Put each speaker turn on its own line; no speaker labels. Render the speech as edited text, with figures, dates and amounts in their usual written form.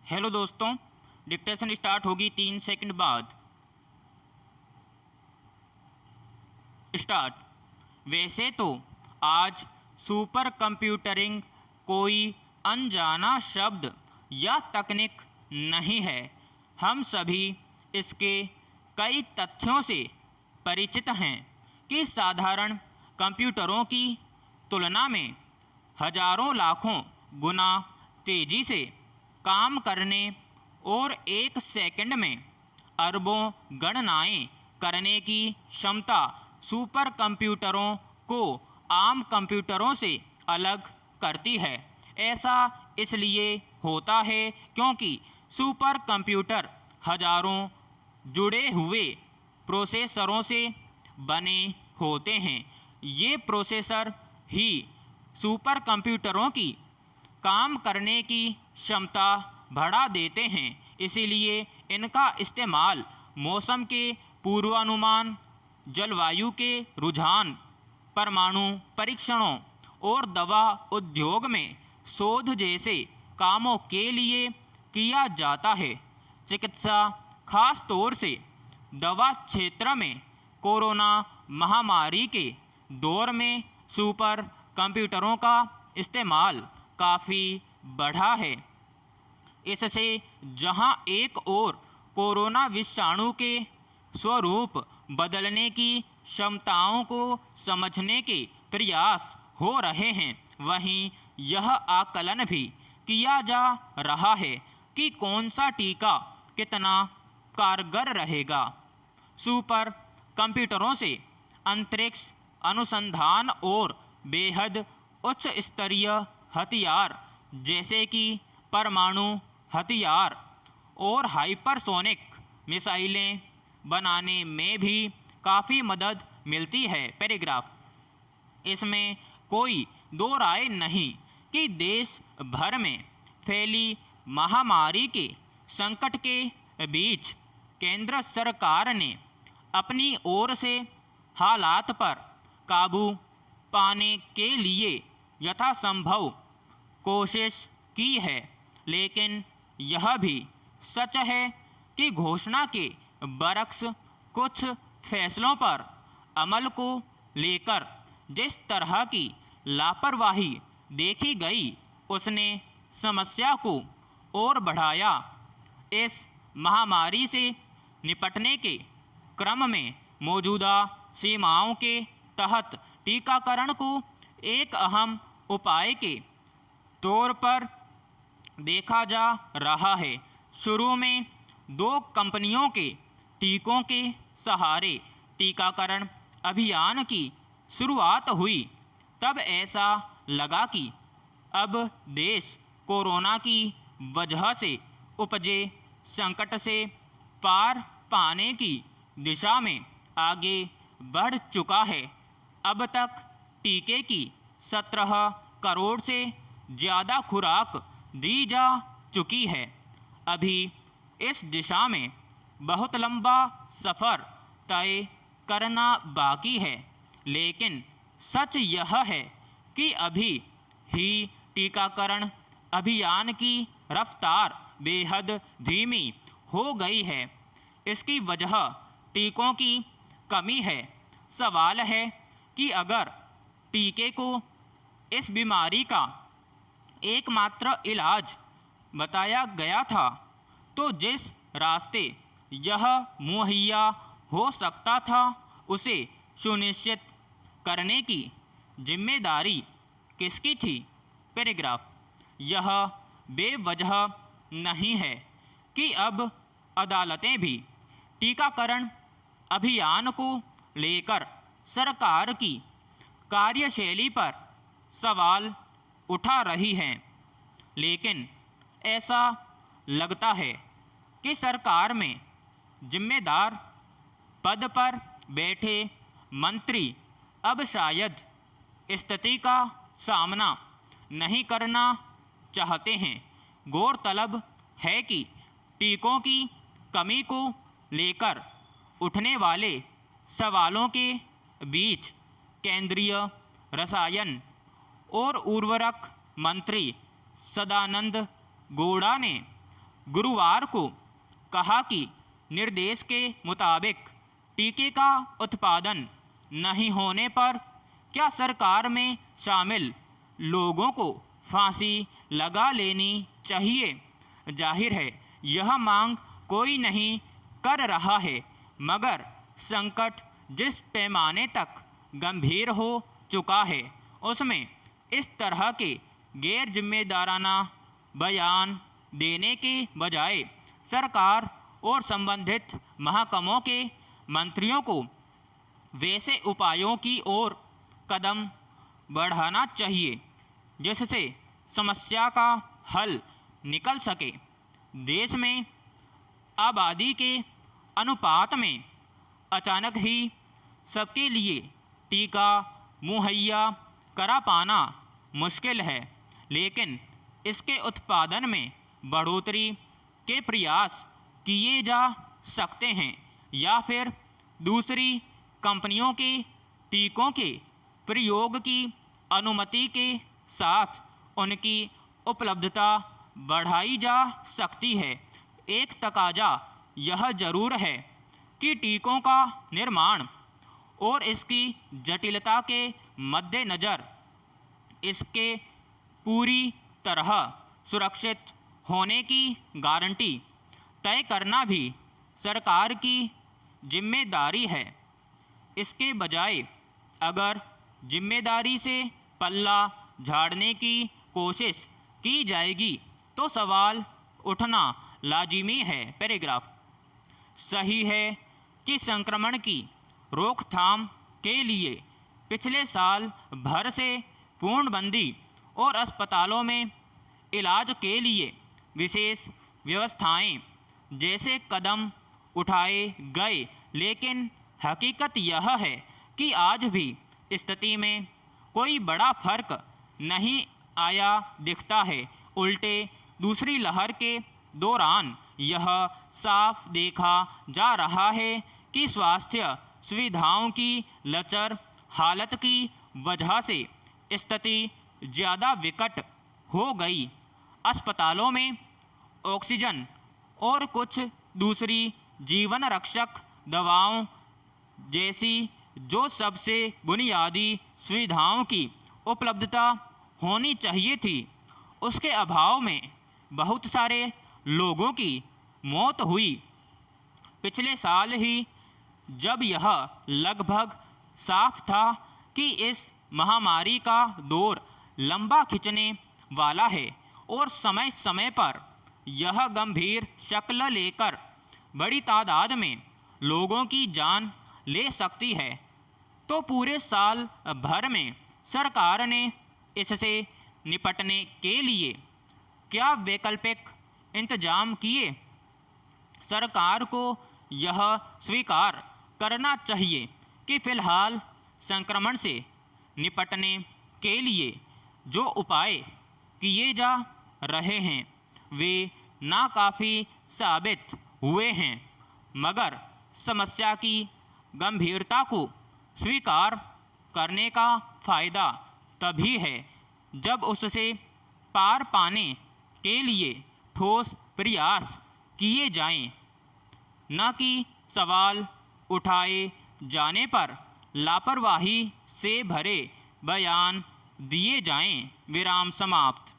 Hello दोस्तों, dictation start होगी 3 second बाद। स्टार्ट। वैसे तो आज सुपर कंप्यूटरिंग कोई अनजाना शब्द या तकनीक नहीं है। हम सभी इसके कई तथ्यों से परिचित हैं कि साधारण कंप्यूटरों की तुलना में हजारों लाखों गुना तेज़ी से काम करने और एक सेकंड में अरबों गणनाएं करने की क्षमता सुपर कंप्यूटरों को आम कंप्यूटरों से अलग करती है। ऐसा इसलिए होता है क्योंकि सुपर कंप्यूटर हजारों जुड़े हुए प्रोसेसरों से बने होते हैं। ये प्रोसेसर ही सुपर कंप्यूटरों की काम करने की क्षमता बढ़ा देते हैं। इसीलिए इनका इस्तेमाल मौसम के पूर्वानुमान, जलवायु के रुझान, परमाणु परीक्षणों और दवा उद्योग में शोध जैसे कामों के लिए किया जाता है। चिकित्सा, खास तौर से दवा क्षेत्र में कोरोना महामारी के दौर में सुपर कंप्यूटरों का इस्तेमाल काफ़ी बढ़ा है। इससे जहां एक ओर कोरोना विषाणु के स्वरूप बदलने की क्षमताओं को समझने के प्रयास हो रहे हैं, वहीं यह आकलन भी किया जा रहा है कि कौन सा टीका कितना कारगर रहेगा। सुपर कंप्यूटरों से अंतरिक्ष अनुसंधान और बेहद उच्च स्तरीय हथियार जैसे कि परमाणु हथियार और हाइपरसोनिक मिसाइलें बनाने में भी काफ़ी मदद मिलती है। पैराग्राफ। इसमें कोई दो राय नहीं कि देश भर में फैली महामारी के संकट के बीच केंद्र सरकार ने अपनी ओर से हालात पर काबू पाने के लिए यथासंभव कोशिश की है, लेकिन यह भी सच है कि घोषणा के बरक्स कुछ फैसलों पर अमल को लेकर जिस तरह की लापरवाही देखी गई, उसने समस्या को और बढ़ाया। इस महामारी से निपटने के क्रम में मौजूदा सीमाओं के तहत टीकाकरण को एक अहम उपाय के तौर पर देखा जा रहा है। शुरू में दो कंपनियों के टीकों के सहारे टीकाकरण अभियान की शुरुआत हुई। तब ऐसा लगा कि अब देश कोरोना की वजह से उपजे संकट से पार पाने की दिशा में आगे बढ़ चुका है। अब तक टीके की 17 करोड़ से ज़्यादा खुराक दी जा चुकी है। अभी इस दिशा में बहुत लंबा सफ़र तय करना बाकी है, लेकिन सच यह है कि अभी ही टीकाकरण अभियान की रफ्तार बेहद धीमी हो गई है। इसकी वजह टीकों की कमी है। सवाल है कि अगर टीके को इस बीमारी का एकमात्र इलाज बताया गया था, तो जिस रास्ते यह मुहैया हो सकता था, उसे सुनिश्चित करने की जिम्मेदारी किसकी थी। पैराग्राफ। यह बेवजह नहीं है कि अब अदालतें भी टीकाकरण अभियान को लेकर सरकार की कार्यशैली पर सवाल उठा रही हैं, लेकिन ऐसा लगता है कि सरकार में जिम्मेदार पद पर बैठे मंत्री अब शायद स्थिति का सामना नहीं करना चाहते हैं। गौरतलब है कि टीकों की कमी को लेकर उठने वाले सवालों के बीच केंद्रीय रसायन और उर्वरक मंत्री सदानंद गौड़ा ने गुरुवार को कहा कि निर्देश के मुताबिक टीके का उत्पादन नहीं होने पर क्या सरकार में शामिल लोगों को फांसी लगा लेनी चाहिए। जाहिर है यह मांग कोई नहीं कर रहा है, मगर संकट जिस पैमाने तक गंभीर हो चुका है उसमें इस तरह के गैर जिम्मेदाराना बयान देने के बजाय सरकार और संबंधित महकमों के मंत्रियों को वैसे उपायों की ओर कदम बढ़ाना चाहिए जिससे समस्या का हल निकल सके। देश में आबादी के अनुपात में अचानक ही सबके लिए टीका मुहैया करा पाना मुश्किल है, लेकिन इसके उत्पादन में बढ़ोतरी के प्रयास किए जा सकते हैं या फिर दूसरी कंपनियों के टीकों के प्रयोग की अनुमति के साथ उनकी उपलब्धता बढ़ाई जा सकती है। एक तकाजा यह जरूर है कि टीकों का निर्माण और इसकी जटिलता के मद्देनज़र इसके पूरी तरह सुरक्षित होने की गारंटी तय करना भी सरकार की जिम्मेदारी है। इसके बजाय अगर जिम्मेदारी से पल्ला झाड़ने की कोशिश की जाएगी तो सवाल उठना लाजिमी है। पैराग्राफ। सही है कि संक्रमण की रोकथाम के लिए पिछले साल भर से पूर्णबंदी और अस्पतालों में इलाज के लिए विशेष व्यवस्थाएं जैसे कदम उठाए गए, लेकिन हकीकत यह है कि आज भी स्थिति में कोई बड़ा फर्क नहीं आया दिखता है। उल्टे दूसरी लहर के दौरान यह साफ देखा जा रहा है कि स्वास्थ्य सुविधाओं की लचर हालत की वजह से स्थिति ज़्यादा विकट हो गई। अस्पतालों में ऑक्सीजन और कुछ दूसरी जीवन रक्षक दवाओं जैसी जो सबसे बुनियादी सुविधाओं की उपलब्धता होनी चाहिए थी, उसके अभाव में बहुत सारे लोगों की मौत हुई। पिछले साल ही जब यह लगभग साफ था कि इस महामारी का दौर लंबा खिंचने वाला है और समय समय पर यह गंभीर शक्ल लेकर बड़ी तादाद में लोगों की जान ले सकती है, तो पूरे साल भर में सरकार ने इससे निपटने के लिए क्या वैकल्पिक इंतजाम किए। सरकार को यह स्वीकार करना चाहिए कि फ़िलहाल संक्रमण से निपटने के लिए जो उपाय किए जा रहे हैं वे नाकाफ़ी साबित हुए हैं, मगर समस्या की गंभीरता को स्वीकार करने का फ़ायदा तभी है जब उससे पार पाने के लिए ठोस प्रयास किए जाएं, न कि सवाल उठाए जाने पर लापरवाही से भरे बयान दिए जाएं। विराम समाप्त।